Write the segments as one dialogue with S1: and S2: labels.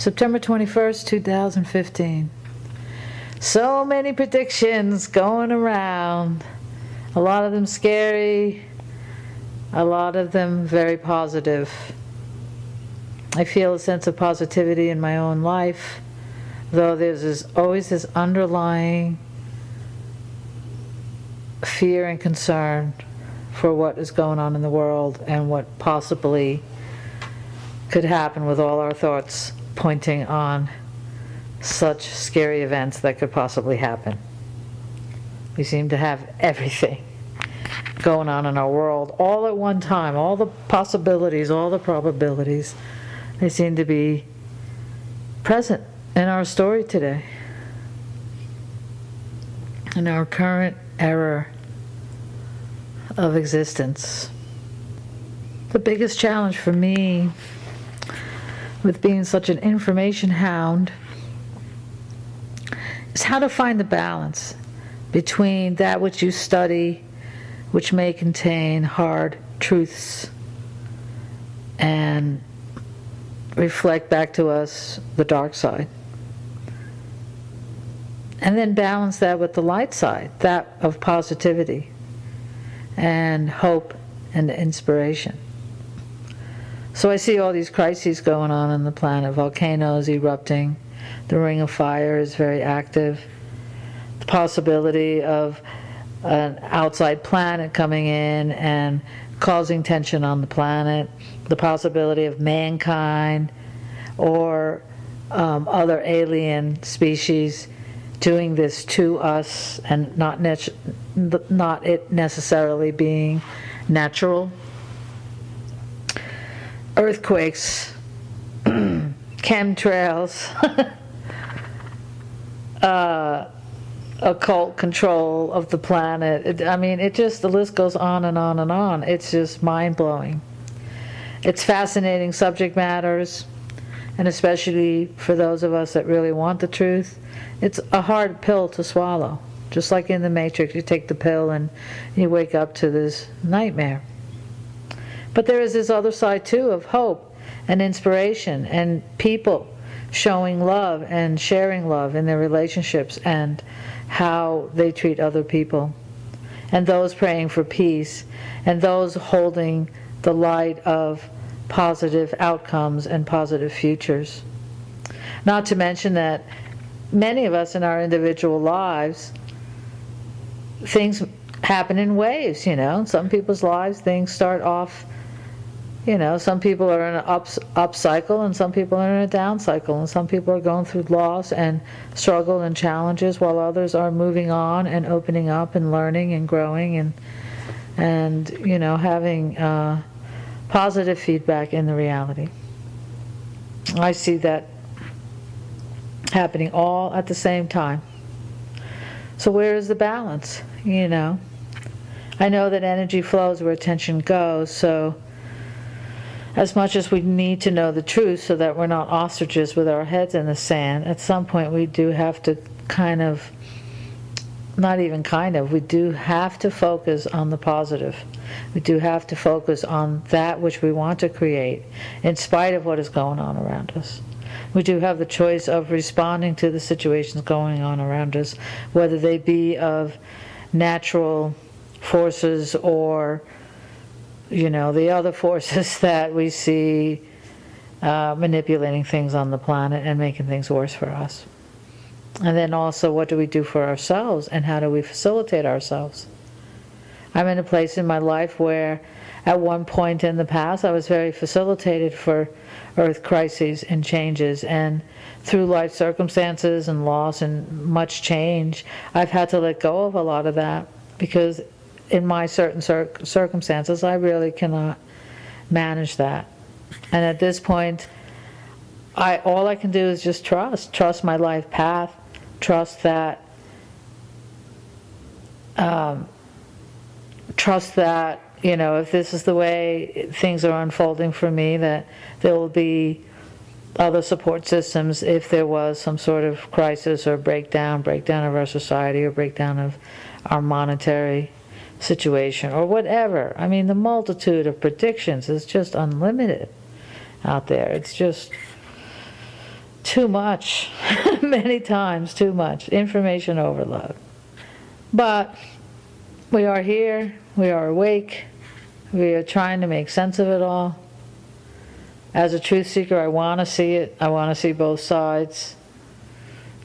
S1: September 21st, 2015. So many predictions going around. A lot of them scary, a lot of them very positive. I feel a sense of positivity in my own life, though there's always this underlying fear and concern for what is going on in the world and what possibly could happen with all our thoughts pointing on such scary events that could possibly happen. We seem to have everything going on in our world all at one time, all the possibilities, all the probabilities. They seem to be present in our story today, in our current era of existence. The biggest challenge for me with being such an information hound is how to find the balance between that which you study, which may contain hard truths and reflect back to us the dark side, and then balance that with the light side, that of positivity and hope and inspiration. So I see all these crises going on the planet, volcanoes erupting, the Ring of Fire is very active, the possibility of an outside planet coming in and causing tension on the planet, the possibility of mankind or other alien species doing this to us and not it necessarily being natural. Earthquakes, chemtrails, occult control of the planet. The list goes on and on and on. It's just mind-blowing. It's fascinating subject matters, and especially for those of us that really want the truth, it's a hard pill to swallow. Just like in the Matrix, you take the pill and you wake up to this nightmare. But there is this other side too of hope and inspiration and people showing love and sharing love in their relationships and how they treat other people, and those praying for peace, and those holding the light of positive outcomes and positive futures. Not to mention that many of us in our individual lives, things happen in waves, In some people's lives, things start off, some people are in an up cycle, and some people are in a down cycle, and some people are going through loss and struggle and challenges, while others are moving on and opening up and learning and growing and having positive feedback in the reality. I see that happening all at the same time. So where is the balance? I know that energy flows where attention goes, so as much as we need to know the truth so that we're not ostriches with our heads in the sand, at some point we do have to we do have to focus on the positive. We do have to focus on that which we want to create, in spite of what is going on around us. We do have the choice of responding to the situations going on around us, whether they be of natural forces or the other forces that we see manipulating things on the planet and making things worse for us. And then also, what do we do for ourselves, and how do we facilitate ourselves? I'm in a place in my life where at one point in the past I was very facilitated for earth crises and changes, and through life circumstances and loss and much change, I've had to let go of a lot of that, because in my certain circumstances I really cannot manage that. And at this point, all I can do is just trust my life path, trust that if this is the way things are unfolding for me, that there will be other support systems if there was some sort of crisis or breakdown of our society, or breakdown of our monetary situation, or whatever. The multitude of predictions is just unlimited out there. It's just too much, many times too much, information overload. But we are here, we are awake, we are trying to make sense of it all. As a truth seeker, I want to see it, I want to see both sides.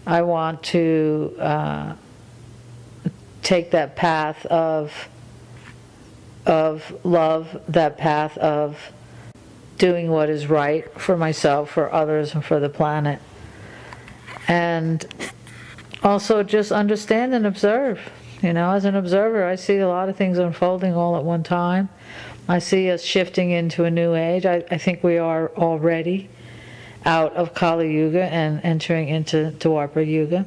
S1: I want to take that path of love, that path of doing what is right for myself, for others, and for the planet. And also just understand and observe. You know, as an observer, I see a lot of things unfolding all at one time. I see us shifting into a new age. I think we are already out of Kali Yuga and entering into Dwapara Yuga,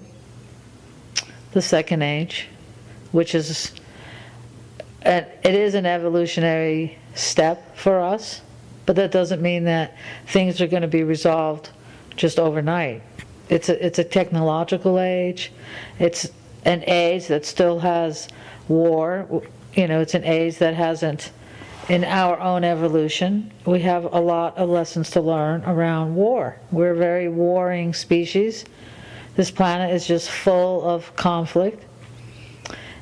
S1: the second age, which is, it is an evolutionary step for us, but that doesn't mean that things are going to be resolved just overnight. It's a technological age. It's an age that still has war. You know, it's an age that hasn't, in our own evolution, we have a lot of lessons to learn around war. We're a very warring species. This planet is just full of conflict.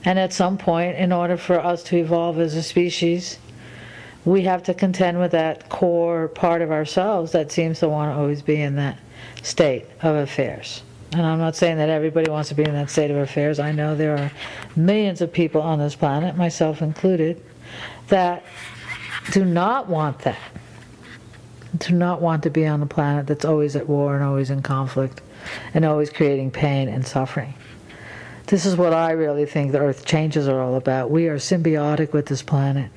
S1: And at some point, in order for us to evolve as a species, we have to contend with that core part of ourselves that seems to want to always be in that state of affairs. And I'm not saying that everybody wants to be in that state of affairs. I know there are millions of people on this planet, myself included, that do not want that. Do not want to be on a planet that's always at war and always in conflict and always creating pain and suffering. This is what I really think the Earth changes are all about. We are symbiotic with this planet.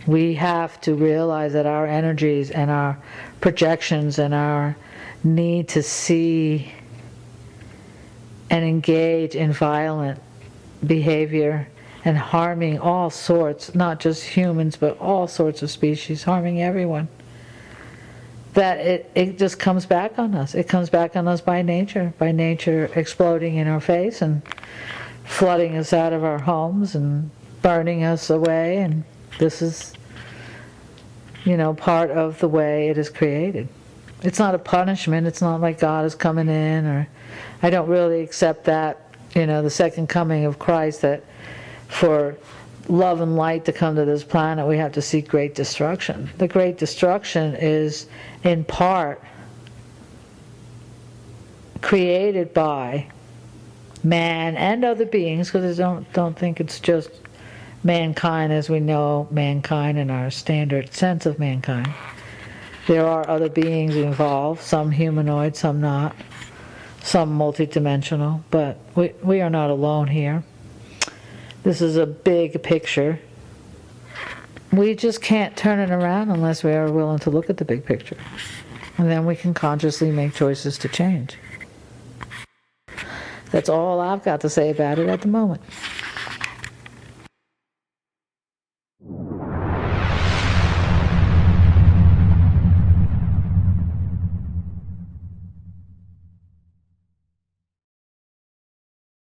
S1: We have to realize that our energies and our projections and our need to see and engage in violent behavior and harming all sorts, not just humans, but all sorts of species, harming everyone, that it just comes back on us. It comes back on us by nature exploding in our face and flooding us out of our homes and burning us away. And this is, you know, part of the way it is created. It's not a punishment. It's not like God is coming in, or I don't really accept that, you know, the second coming of Christ, that for love and light to come to this planet, we have to seek great destruction. The great destruction is, in part, created by man and other beings, because I don't think it's just mankind as we know mankind in our standard sense of mankind. There are other beings involved, some humanoid, some not, some multidimensional, but we are not alone here. This is a big picture. We just can't turn it around unless we are willing to look at the big picture. And then we can consciously make choices to change. That's all I've got to say about it at the moment.